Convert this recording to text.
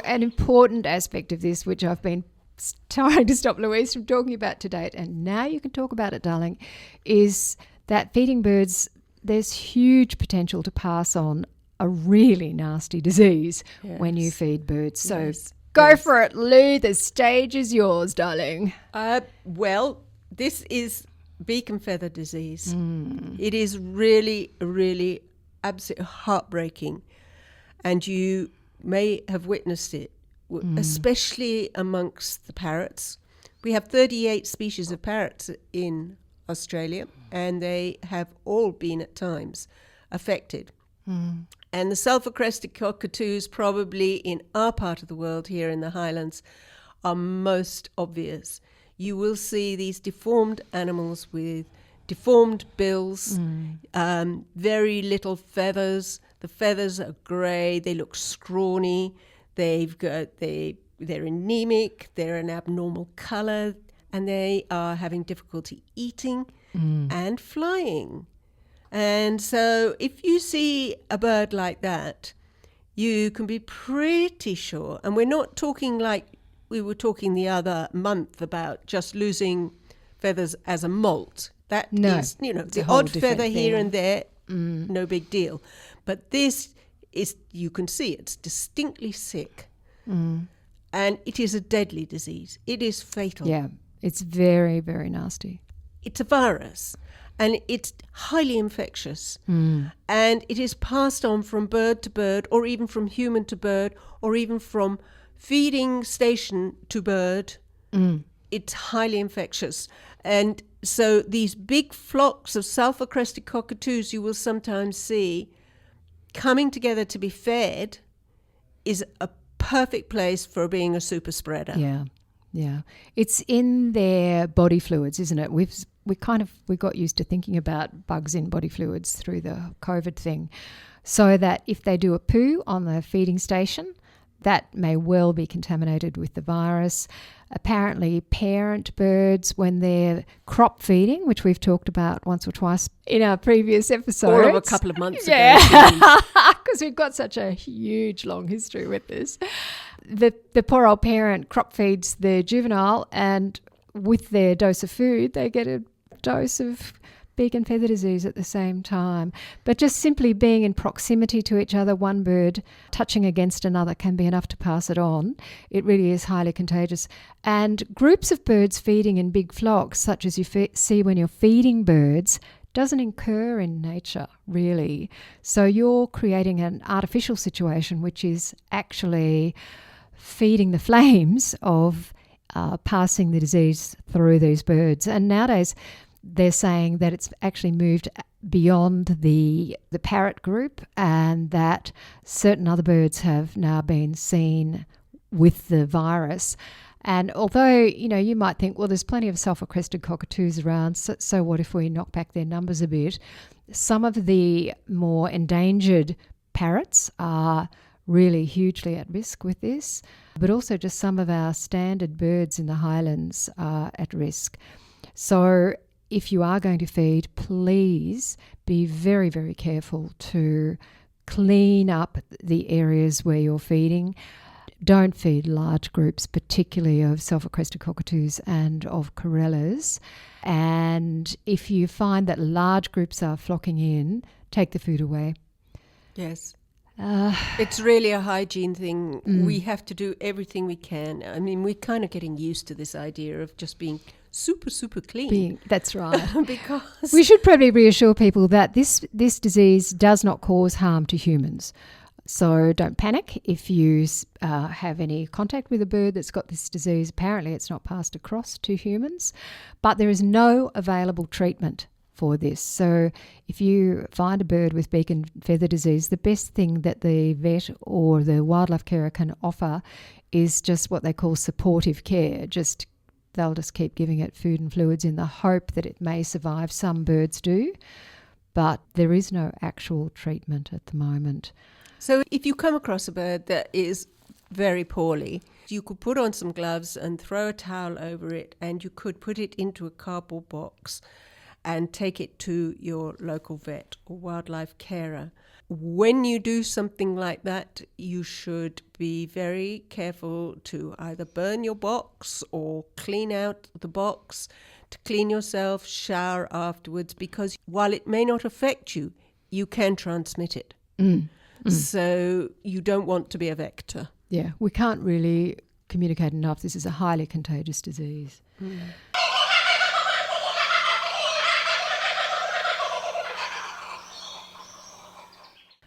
An important aspect of this, which I've been trying to stop Louise from talking about to date, and now you can talk about it, darling, is that feeding birds, there's huge potential to pass on a really nasty disease when you feed birds. So go for it, Lou. The stage is yours, darling. Well, this is beak and feather disease. It is really, really absolutely heartbreaking. And you may have witnessed it, especially amongst the parrots. We have 38 species of parrots in Australia, and they have all been at times affected. And the sulphur-crested cockatoos, probably in our part of the world here in the Highlands, are most obvious. You will see these deformed animals with deformed bills, very little feathers. The feathers are grey. They look scrawny. They're anemic. They're an abnormal colour, and they are having difficulty eating and flying. And so if you see a bird like that, you can be pretty sure, and we're not talking like we were talking the other month about just losing feathers as a molt. That is, the odd feather here and there, no big deal. But this is, you can see it's distinctly sick. And it is a deadly disease. It is fatal. Yeah, it's very, very nasty. It's a virus. And it's highly infectious. And it is passed on from bird to bird, or even from human to bird, or even from feeding station to bird. It's highly infectious. And so these big flocks of sulphur-crested cockatoos you will sometimes see coming together to be fed is a perfect place for being a super spreader. Yeah. It's in their body fluids, isn't it? We got used to thinking about bugs in body fluids through the COVID thing, so that if they do a poo on the feeding station, that may well be contaminated with the virus. Apparently, parent birds, when they're crop feeding, which we've talked about once or twice in our previous episodes. All of a couple of months ago. Yeah, because we've got such a huge, long history with this. The poor old parent crop feeds the juvenile, and with their dose of food, they get a dose of beak and feather disease at the same time. But just simply being in proximity to each other, one bird touching against another, can be enough to pass it on. It really is highly contagious. And groups of birds feeding in big flocks, such as you see when you're feeding birds, doesn't occur in nature, really. So you're creating an artificial situation, which is actually feeding the flames of passing the disease through these birds. And nowadays, they're saying that it's actually moved beyond the parrot group, and that certain other birds have now been seen with the virus. And although, you might think, well, there's plenty of sulphur-crested cockatoos around, so what if we knock back their numbers a bit? Some of the more endangered parrots are really hugely at risk with this, but also just some of our standard birds in the Highlands are at risk. So if you are going to feed, please be very, very careful to clean up the areas where you're feeding. Don't feed large groups, particularly of sulphur-crested cockatoos and of corellas. And if you find that large groups are flocking in, take the food away. Yes. It's really a hygiene thing. We have to do everything we can. I mean, we're kind of getting used to this idea of just being super, super clean. That's right. Because we should probably reassure people that this disease does not cause harm to humans. So don't panic if you have any contact with a bird that's got this disease. Apparently it's not passed across to humans, but there is no available treatment for this. So if you find a bird with beak and feather disease, the best thing that the vet or the wildlife carer can offer is just what they call supportive care. They'll just keep giving it food and fluids in the hope that it may survive. Some birds do, but there is no actual treatment at the moment. So if you come across a bird that is very poorly, you could put on some gloves and throw a towel over it, and you could put it into a cardboard box and take it to your local vet or wildlife carer. when you do something like that, you should be very careful to either burn your box or clean out the box, to clean yourself, shower afterwards, because while it may not affect you, you can transmit it. So you don't want to be a vector. Yeah, we can't really communicate enough. This is a highly contagious disease.